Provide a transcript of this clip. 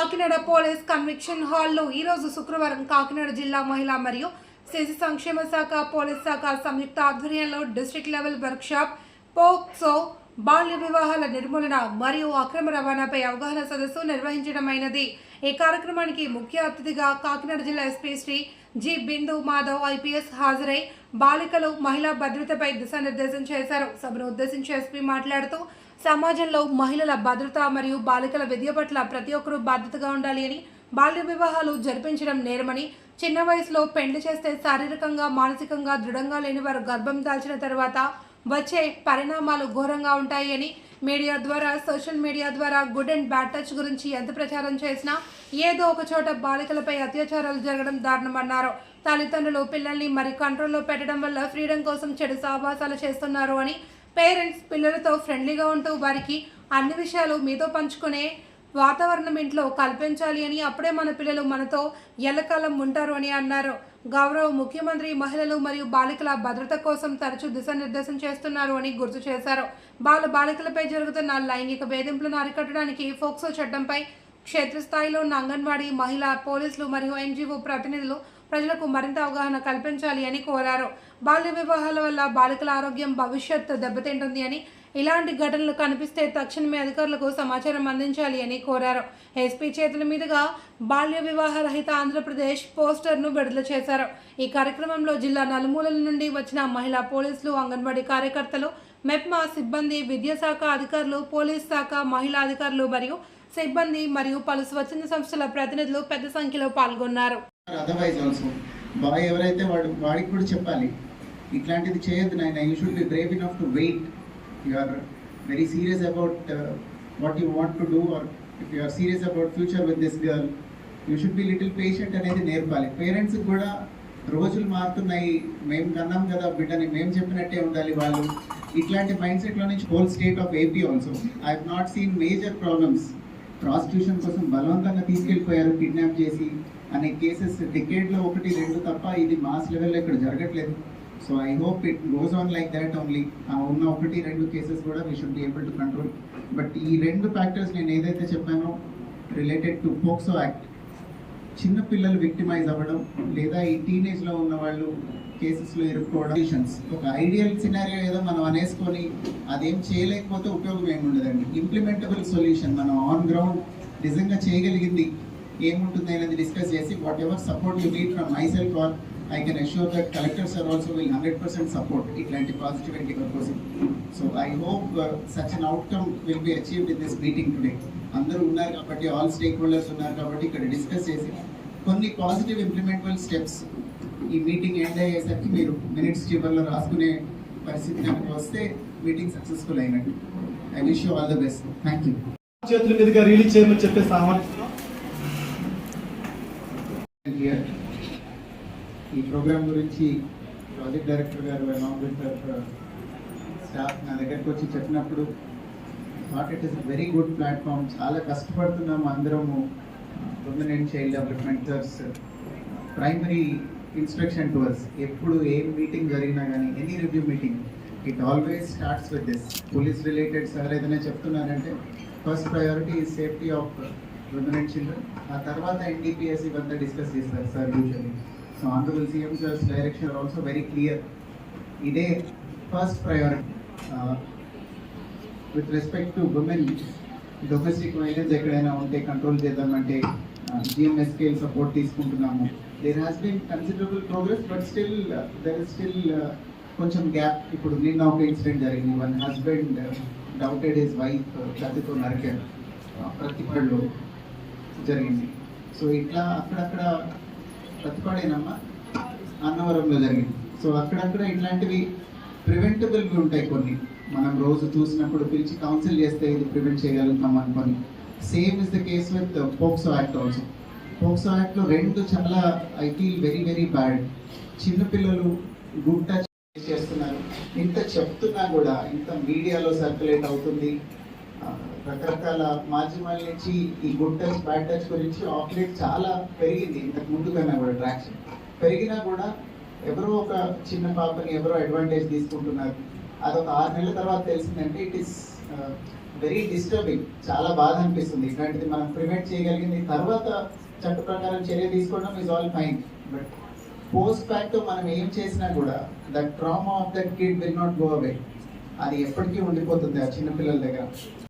Kakinada police conviction హాల్లో ఈరోజు శుక్రవారం కాకినాడ జిల్లా మహిళా మరియు శిశు సంక్షేమ శాఖ పోలీస్ శాఖ సంయుక్త ఆధ్వర్యంలో డిస్ట్రిక్ట్ లెవెల్ వర్క్షాప్ పోక్సో బాల్య వివాహాల నిర్మూలన మరియు అక్రమ రవాణాపై అవగాహన సదస్సు నిర్వహించడమైనది. ఈ కార్యక్రమానికి ముఖ్య అతిథిగా కాకినాడ జిల్లా ఎస్పీ శ్రీ జి బిందు మాధవ్ ఐపీఎస్ హాజరై బాలికలు మహిళా భద్రతపై దిశానిర్దేశం చేశారు. సభను ఉద్దేశించి ఎస్పీ మాట్లాడుతూ సమాజంలో మహిళల భద్రత మరియు బాలికల విద్య పట్ల ప్రతి ఒక్కరూ బాధ్యతగా ఉండాలి అని, బాల్య వివాహాలు జరిపించడం నేరమని, చిన్న వయసులో పెళ్లి చేస్తే శారీరకంగా మానసికంగా దృఢంగా లేని వారు గర్భం దాల్చిన తర్వాత వచ్చే పరిణామాలు ఘోరంగా ఉంటాయి అని, మీడియా ద్వారా సోషల్ మీడియా ద్వారా గుడ్ అండ్ బ్యాడ్ టచ్ గురించి ఎంత ప్రచారం చేసినా ఏదో ఒక చోట బాలికలపై అత్యాచారాలు జరగడం దారుణమన్నారు. తల్లిదండ్రులు పిల్లల్ని మరి కంట్రోల్లో పెట్టడం వల్ల ఫ్రీడమ్ కోసం చెడు సావాసాలు చేస్తున్నారు అని, పేరెంట్స్ పిల్లలతో ఫ్రెండ్లీగా ఉంటూ వారికి అన్ని విషయాలు మీతో పంచుకునే వాతావరణం ఇంట్లో కల్పించాలి అని, అప్పుడే మన పిల్లలు మనతో ఎల్లకాలం ఉంటారు అని అన్నారు. గౌరవ ముఖ్యమంత్రి మహిళలు మరియు బాలికల భద్రత కోసం తరచూ దిశానిర్దేశం చేస్తున్నారు అని గుర్తు చేశారు. బాలికలపై జరుగుతున్న లైంగిక వేధింపులను అరికట్టడానికి ఫోక్సో చట్టంపై క్షేత్రస్థాయిలో ఉన్న అంగన్వాడీ, మహిళా, పోలీసులు మరియు ఎన్జీఓ ప్రతినిధులు ప్రజలకు మరింత అవగాహన కల్పించాలి అని కోరారు. బాల్య వివాహాల వల్ల బాలికల ఆరోగ్యం, భవిష్యత్తు దెబ్బతింటుంది అని, ఇలాంటి ఘటనలు కనిపిస్తే తక్షణమే అధికారులకు సమాచారం అందించాలి అని కోరారు. ఎస్పీ చేతుల మీదుగా బాల్య వివాహ రహిత ఆంధ్రప్రదేశ్ పోస్టర్ను విడుదల చేశారు. ఈ కార్యక్రమంలో జిల్లా నలుమూలల నుండి వచ్చిన మహిళా పోలీసులు, అంగన్వాడీ కార్యకర్తలు, మెప్మా సిబ్బంది, విద్యాశాఖ అధికారులు, పోలీస్ శాఖ మహిళా అధికారులు మరియు సిబ్బంది మరియు పలు స్వచ్ఛంద సంస్థల ప్రతినిధులు పెద్ద సంఖ్యలో పాల్గొన్నారు. అదర్వైజ్ ఆల్సో బాయ్ ఎవరైతే వాడికి కూడా చెప్పాలి, ఇట్లాంటిది చేయొద్దు నాయన, you should be brave enough to wait. You are very serious about what you want to do, or if you are serious about future with this girl, you should be little patient అనేది నేర్పాలి. పేరెంట్స్కి కూడా రోజులు మారుతున్నాయి, మేము కన్నాం కదా బిడ్డని, మేము చెప్పినట్టే ఉండాలి వాళ్ళు. ఇట్లాంటి మైండ్ సెట్లో నుంచి whole state of AP also I have not seen major problems. Prostitution కోసం బలవంతంగా తీసుకెళ్ళిపోయారు, కిడ్నాప్ చేసి అనే కేసెస్ డికేడ్లో 1-2 తప్ప ఇది మాస్ లెవెల్లో ఇక్కడ జరగట్లేదు. So I hope it goes on like that only. ఉన్న 1-2 కేసెస్ కూడా we should be able to control. But ఈ 2 ఫ్యాక్టర్స్ నేను ఏదైతే చెప్పానో రిలేటెడ్ టు పోక్సో యాక్ట్, చిన్న పిల్లలు విక్టిమైజ్ అవ్వడం లేదా ఈ టీనేజ్లో ఉన్న వాళ్ళు కేసెస్లో ఇరుక్కోవడం, ఒక ఐడియల్ సినారియో ఏదో మనం అనేసుకొని అదేం చేయలేకపోతే ఉపయోగం ఏమి ఉండదండి. ఇంప్లిమెంటబుల్ సొల్యూషన్ మనం ఆన్ గ్రౌండ్ నిజంగా చేయగలిగింది ఏముంటుంది అనేది డిస్కస్ చేసి whatever support you need from myself or I can assure that collectors are also will 100% support ఇట్లాంటి positivity purpose. So I hope such an outcome will be achieved in this meeting today. అందరూ ఉన్నారు కాబట్టి, all stake holders ఉన్నారు కాబట్టి ఇక్కడ discuss చేసి కొన్ని positive implementable steps ఈ మీటింగ్ ఎండ్ అయ్యేసరికి మీరు మినిట్స్ చివర్లో రాసుకునే పరిస్థితి కనుక వస్తే మీటింగ్ సక్సెస్ఫుల్ అయినట్టు. I wish you all the best. Thank you. చేతుల మీదుగా రిలీజ్ చేయమని చెప్పే సామాన్యం ఈ ప్రోగ్రామ్ గురించి ప్రాజెక్ట్ డైరెక్టర్ గారు అలాంగ్ విత్ స్టాఫ్ నా దగ్గరకు వచ్చి చెప్పినప్పుడు what it is very good platform. చాలా కష్టపడుతున్నాము అందరము. Women and child development's primary instruction to us, ఎప్పుడు ఏం మీటింగ్ జరిగినా కానీ any review meeting it always starts with this. Police related sir ఏదైనా చెప్తున్నారంటే first priority is safety of women and children. ఆ తర్వాత ఎన్డీపీఎస్ ఇవంతా డిస్కస్ చేస్తారు sir usually. So honourable CM sir's direction also very clear. ఇదే first priority. With respect to women, domestic violence ఎక్కడైనా ఉంటే control చేద్దామంటే GMSK సపోర్ట్ తీసుకుంటున్నాము. There has been considerable progress, but still there is still కొంచెం gap. ఇప్పుడు నిన్న ఒక incident జరిగింది. One husband doubted his wife కత్తితో నరికారు, ప్రతిపాడులో జరిగింది. సో ఇట్లా అక్కడక్కడ ప్రతిపాడేనమ్మా అన్నవరంలో జరిగింది. సో అక్కడక్కడ ఇట్లాంటివి ప్రివెంటబుల్ ఉంటాయి కొన్ని. మనం రోజు చూసినప్పుడు పిలిచి కౌన్సిల్ చేస్తే ఇది ప్రివెంట్ చేయగలుగుతాం అనుకొని. Same is the case with POCSO act also. POCSO యాక్ట్లో 2 చాలా I feel very very bad. చిన్నపిల్లలు గుడ్ టచ్ చేస్తున్నారు. ఇంత చెప్తున్నా కూడా, ఇంత మీడియాలో సర్క్యులేట్ అవుతుంది, రకరకాల మాధ్యమాల నుంచి ఈ గుడ్ టచ్ బ్యాడ్ టచ్ గురించి ఆఫ్లెట్ చాలా పెరిగింది. ఇంతకు ముందు కన్నా కూడా ట్రాక్షన్ పెరిగినా కూడా ఎవరో ఒక చిన్న పాపని ఎవరో అడ్వాంటేజ్ తీసుకుంటున్నారు. అదొక 6 నెలల తర్వాత తెలిసిందంటే ఇట్ ఈస్ వెరీ డిస్టర్బింగ్. చాలా బాధ అనిపిస్తుంది. ఇట్లాంటిది మనం ప్రివెంట్ చేయగలిగింది. తర్వాత చట్ట ప్రకారం చర్య తీసుకోవడం is all fine. But post fact మనం ఏం చేసినా కూడా that trauma of that kid will not go away. అది ఎప్పటికీ ఉండిపోతుంది ఆ చిన్నపిల్లల దగ్గర.